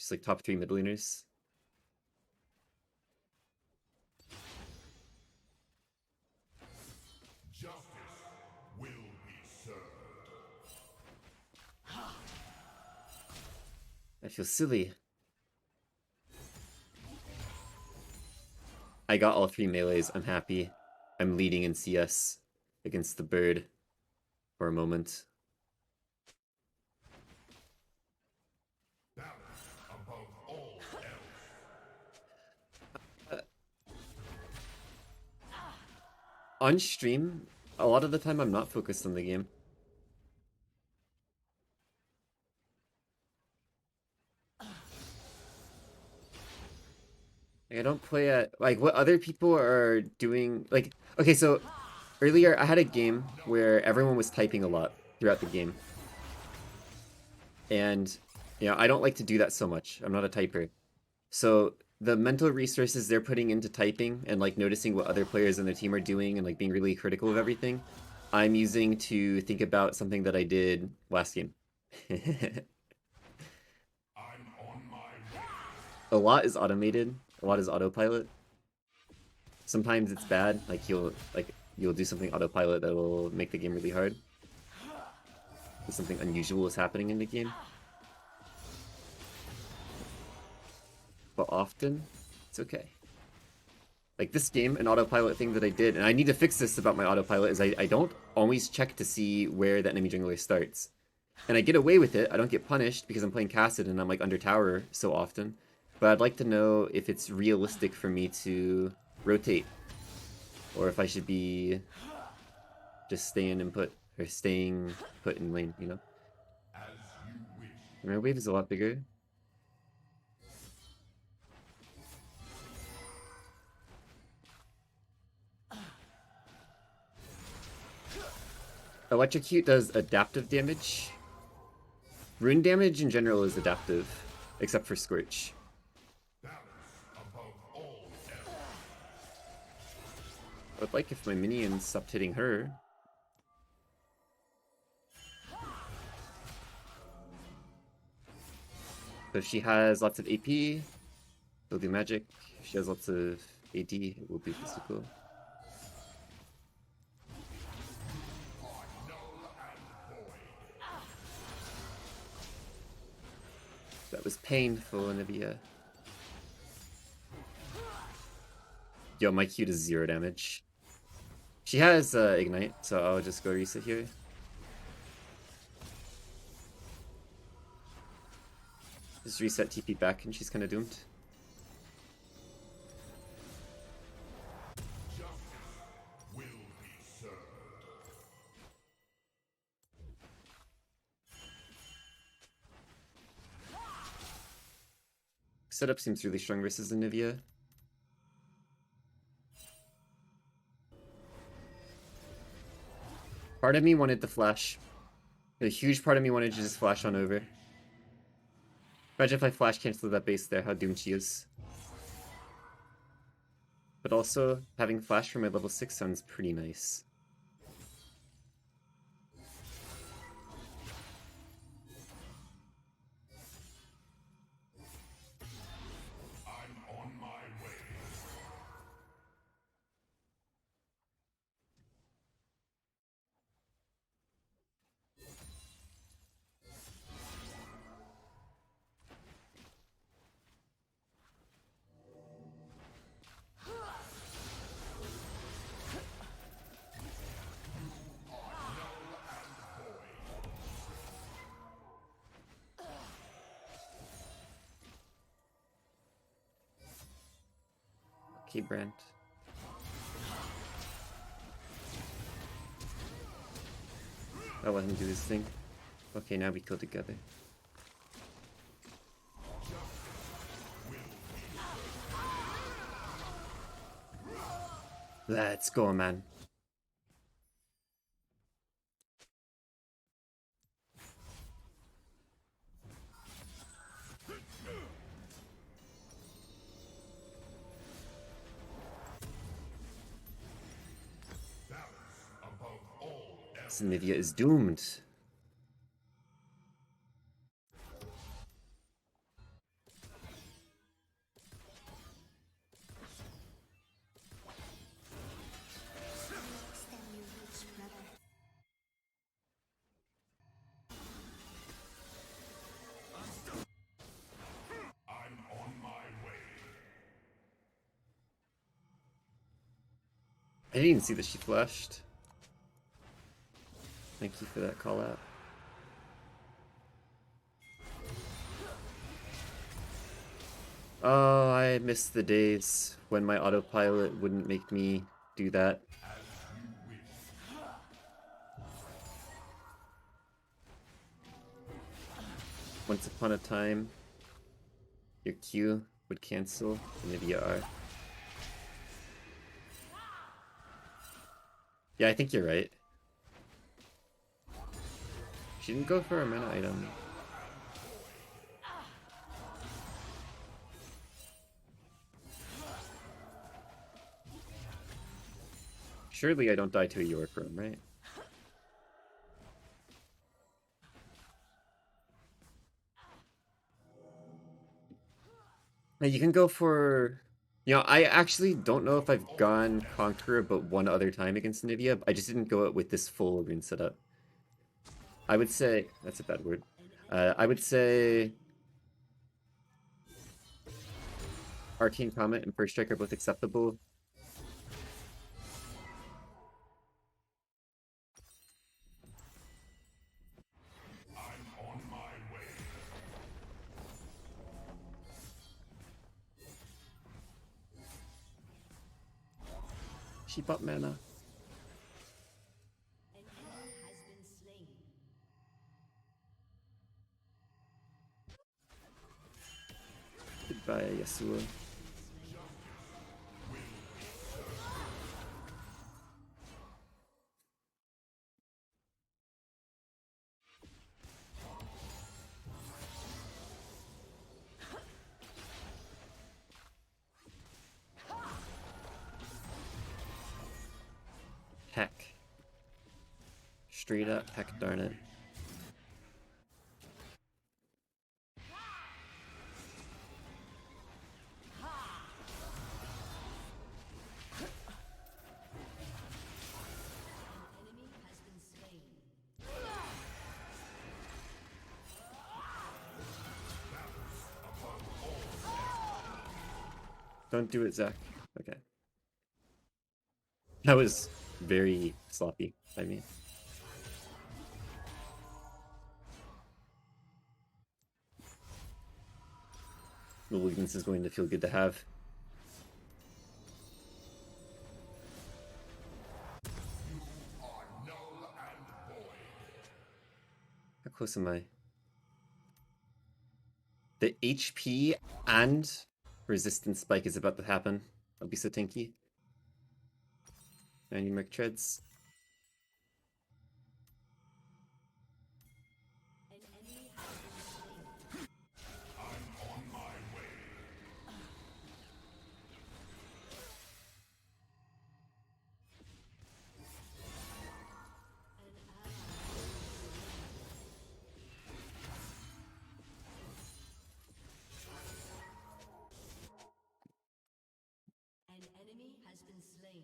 Just like top 3 mid laners. I feel silly. I got all 3 melees. I'm happy. I'm leading in CS against the bird for a moment. On stream, a lot of the time I'm not focused on the game. Like, I don't play at like what other people are doing. Like, okay, so earlier I had a game where everyone was typing a lot throughout the game. And, you know, I don't like to do that so much. I'm not a typer. So the mental resources they're putting into typing and like noticing what other players in their team are doing and like being really critical of everything, I'm using to think about something that I did last game. A lot is automated. A lot is autopilot. Sometimes it's bad. Like you'll do something autopilot that will make the game really hard. If something unusual is happening in the game. But often, it's okay. Like this game, an autopilot thing that I did, and I need to fix this about my autopilot, is I don't always check to see where the enemy jungler starts. And I get away with it. I don't get punished because I'm playing Kassadin and I'm like under tower so often. But I'd like to know if it's realistic for me to rotate. Or if I should be just staying and put, or staying put in lane, you know? My wave is a lot bigger. Electrocute does adaptive damage. Rune damage in general is adaptive, except for Scorch. I would like if my minions stopped hitting her. So if she has lots of AP, it'll do magic. If she has lots of AD, it will be physical. That was painful, Anivia. Yo, my Q does 0 damage. She has Ignite, so I'll just go reset here. Just reset TP back and she's kind of doomed. Setup seems really strong versus Anivia. Part of me wanted to flash. A huge part of me wanted to just flash on over. Imagine if I flash cancel that base there, how doomed she is. But also, having flash for my level 6 sounds pretty nice. Okay, Brent. I'll let him do his thing. Okay, now we kill together. Let's go, man. Anivia is doomed. I didn't even see that she flashed. Thank you for that call out. Oh, I miss the days when my autopilot wouldn't make me do that. Once upon a time, your Q would cancel Anivia R. Yeah, I think you're right. She didn't go for a mana item. Surely I don't die to a York room, right? Now you can go for... You know, I actually don't know if I've gone Conqueror but one other time against Anivia. I just didn't go it with this full rune setup. I would say... That's a bad word. I would say... Arcane Comet and First Strike are both acceptable. She bought mana. Goodbye, Yasuo. Heck. Straight up heck darn it. Don't do it, Zach. Okay. That was very sloppy by me. The weakness is going to feel good to have. How close am I? The HP and resistance spike is about to happen. I'll be so tanky. 90 merc treads. An enemy has been slain.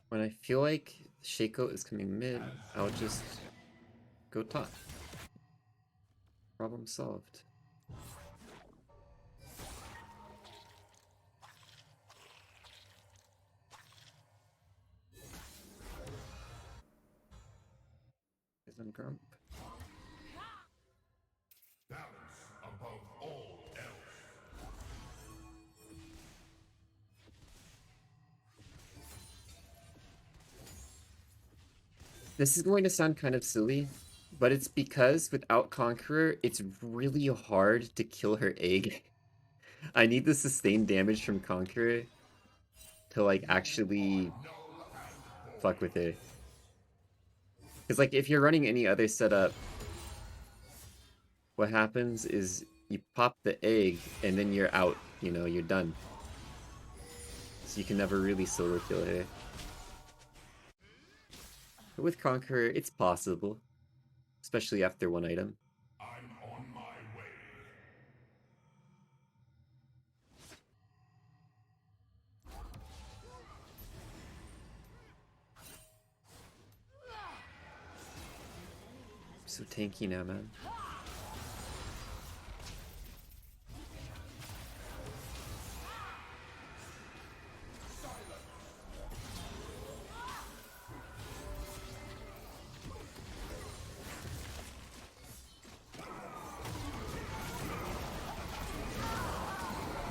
When I feel like Shaco is coming mid, I'll just go top. Problem solved. Isn't Grump? Balance above all else. This is going to sound kind of silly, but it's because without Conqueror, it's really hard to kill her egg. I need the sustained damage from Conqueror to like actually fuck with her. Because like if you're running any other setup, what happens is you pop the egg and then you're out, you know, you're done. So you can never really solo kill her. But with Conqueror, it's possible. Especially after one item. I'm on my way. So tanky now, man.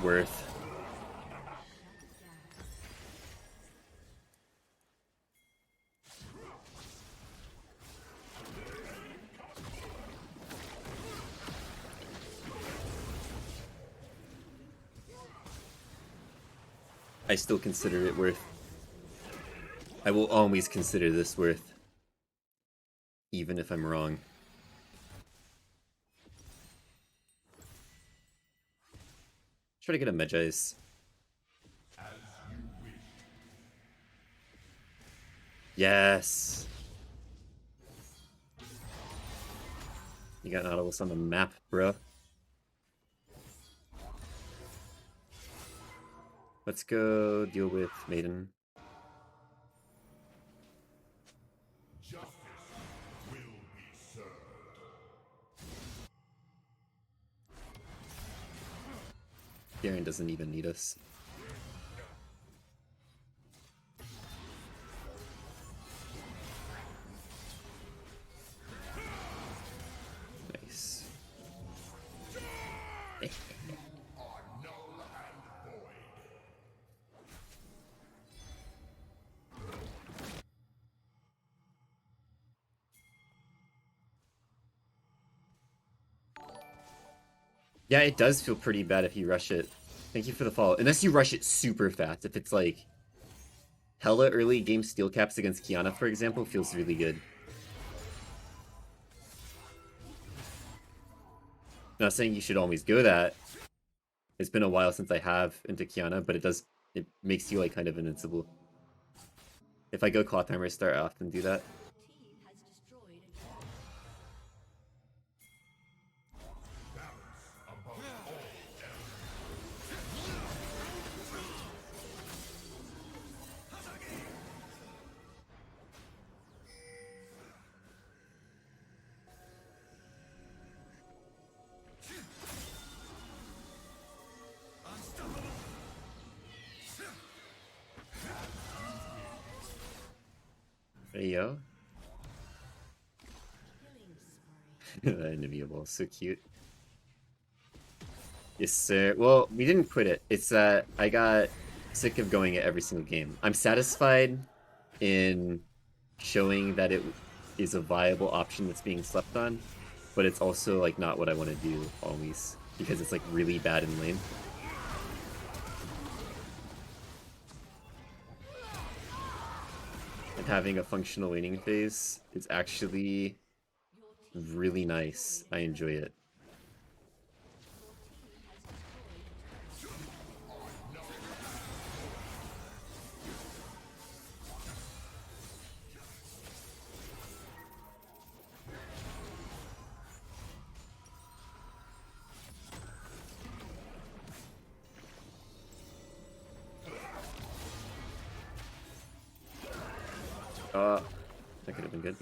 Worth. I still consider it worth. I will always consider this worth. Even if I'm wrong. Try to get a Medjay's. Yes! You got Nautilus on the map, bro. Let's go deal with Maiden. Justice will be served. Garen doesn't even need us. Nice. Are null and void. Yeah, it does feel pretty bad if you rush it. Thank you for the follow. Unless you rush it super fast. If it's like hella early game steel caps against Kiana, for example, feels really good. Not saying you should always go that. It's been a while since I have into Kiana, but it makes you like kind of invincible. If I go Claw Timer Star, I often do that. Team has destroyed a tower. Balance above all else. There you go. Killing spree. Anivia ball, so cute. Yes, sir. Well, we didn't quit it. It's that I got sick of going it every single game. I'm satisfied in showing that it is a viable option that's being slept on, but it's also like not what I want to do always because it's like really bad in lane. And having a functional laning phase is actually really nice. I enjoy it. That could have been good.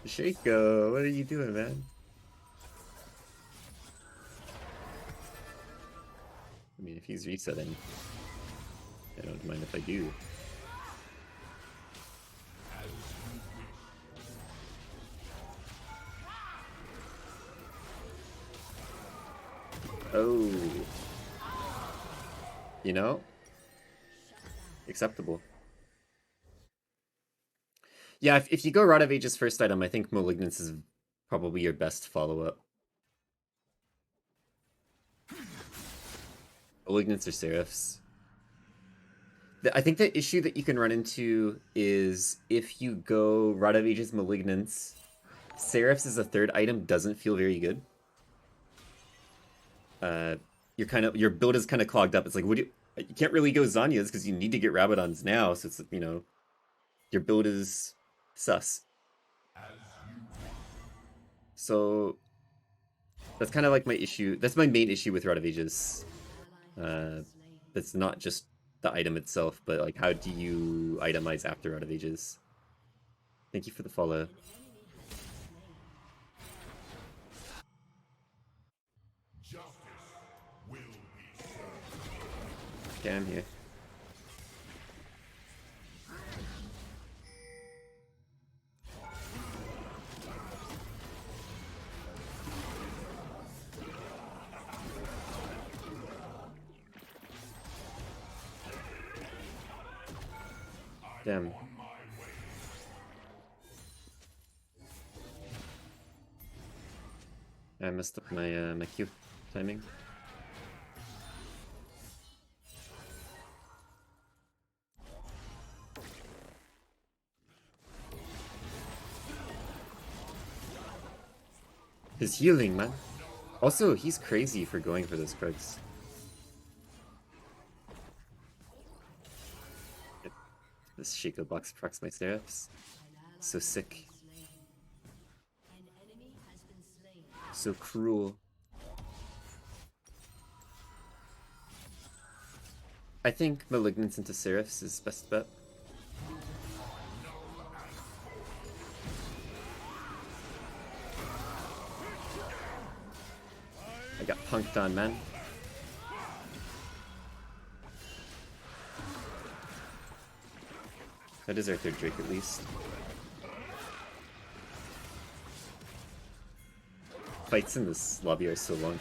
Shaco, what are you doing, man? I mean, if he's resetting, I don't mind if I do. Oh. You know? Acceptable. Yeah, if you go Rod of Ages first item, I think Malignance is probably your best follow-up. Malignance or Seraphs. I think the issue that you can run into is if you go Rod of Ages Malignance, Seraphs as a third item doesn't feel very good. Your build is kind of clogged up. It's like, you can't really go Zanya's because you need to get Rabadons now, so it's, you know, your build is sus. So that's kind of like my issue. That's my main issue with Rod of Ages. That's not just the item itself, but like how do you itemize after Out of Ages? Thank you for the follow. Justice will be served. Okay, I'm here. Damn. I messed up my my Q timing. His healing, man. Also, he's crazy for going for those cards. This Shaco box procs my Seraphs. So sick. An enemy has been slain. So cruel. I think Malignance into Seraphs is best bet. I got punked on, man. That is our third Drake at least. Fights in this lobby are so long.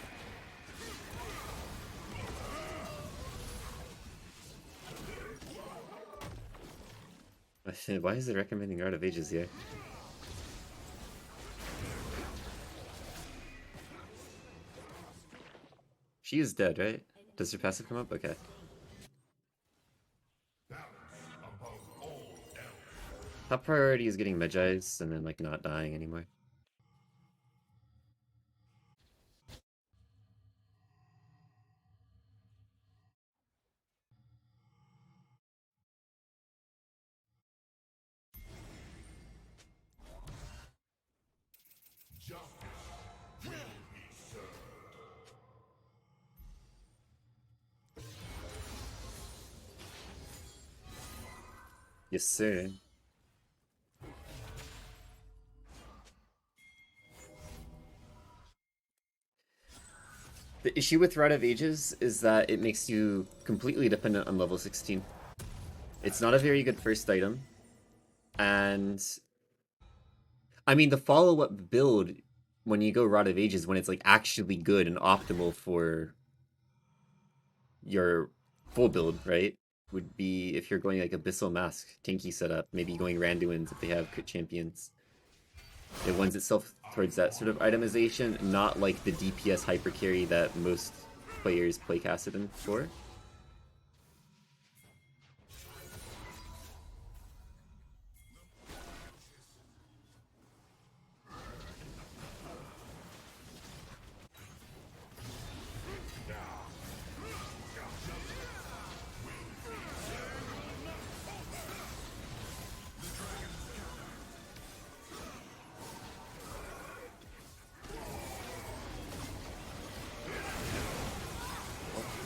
Why is it recommending Art of Ages here? She is dead, right? Does her passive come up? Okay. Top priority is getting Magi's and then like not dying anymore. Yes, sir. The issue with Rite of Ages is that it makes you completely dependent on level 16. It's not a very good first item. And I mean, the follow-up build when you go Rite of Ages, when it's like actually good and optimal for your full build, right? Would be if you're going like Abyssal Mask, tanky setup, maybe going Randuins if they have crit champions. It lends itself towards that sort of itemization, not like the DPS hyper carry that most players play Kassadin for.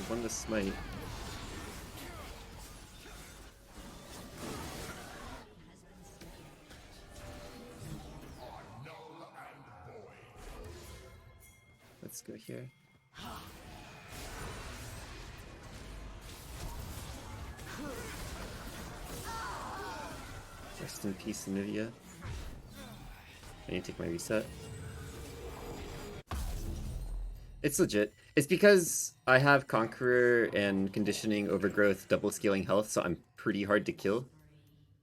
Won the smite. Let's go here. Rest in peace, Anivia. I need to take my reset. It's legit. It's because I have Conqueror and Conditioning, Overgrowth, double scaling health, so I'm pretty hard to kill.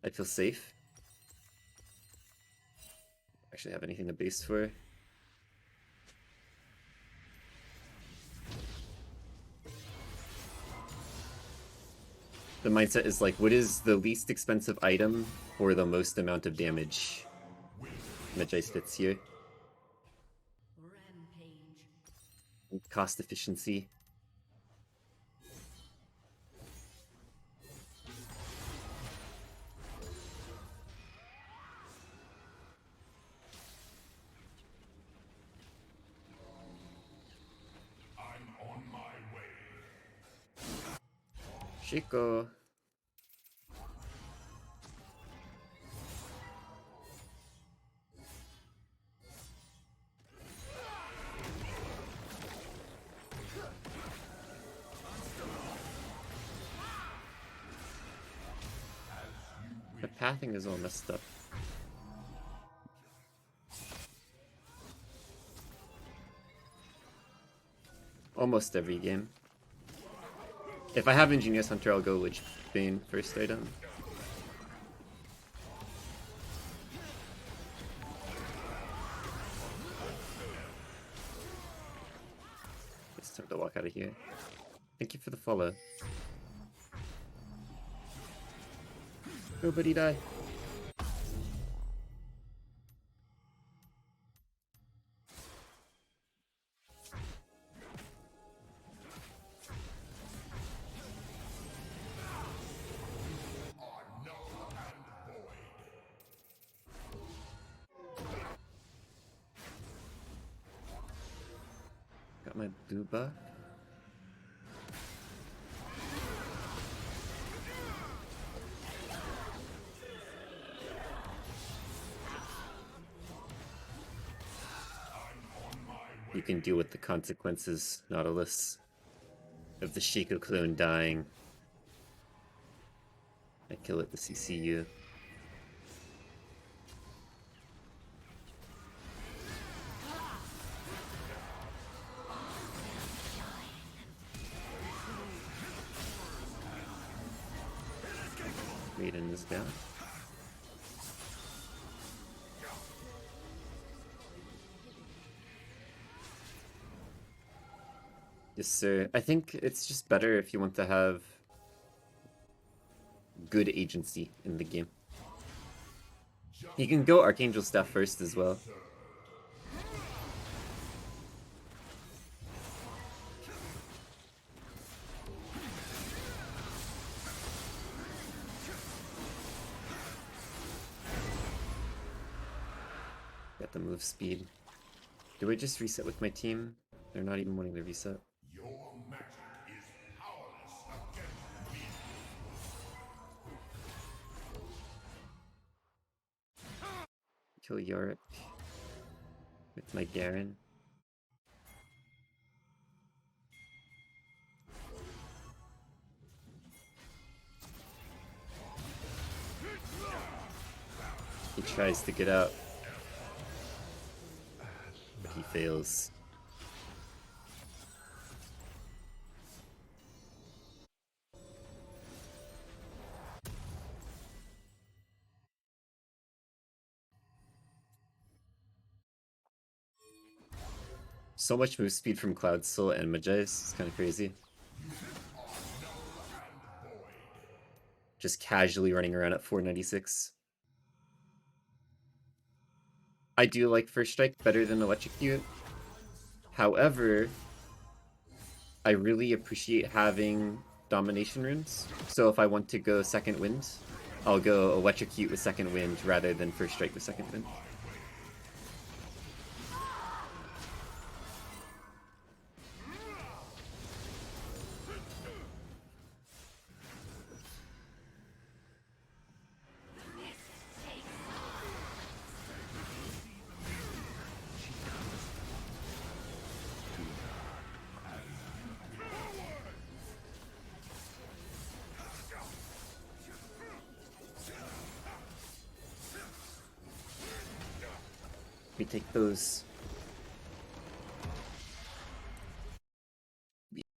I feel safe. Actually have anything to base for. The mindset is like, what is the least expensive item for the most amount of damage? Magi fits here. Rampage. Cost efficiency. Chico. The pathing is all messed up. Almost every game. If I have Ingenious Hunter, I'll go Lich Bane first item. It's time to walk out of here. Thank you for the follow. Nobody die. Got my booba. You can deal with the consequences, Nautilus, of the Sheikah clone dying. I kill it, the CCU. Maiden is down. Yes, sir. I think it's just better if you want to have good agency in the game. You can go Archangel Staff first as well. Got the move speed. Do I just reset with my team? They're not even wanting to reset. Your magic is powerless against me. Kill Yorick with my Garen. He tries to get out, but he fails. So much move speed from Cloud Soul and Magi's. It's kind of crazy. Just casually running around at 496. I do like First Strike better than Electrocute. However, I really appreciate having Domination runes. So if I want to go Second Wind, I'll go Electrocute with Second Wind rather than First Strike with Second Wind. We take those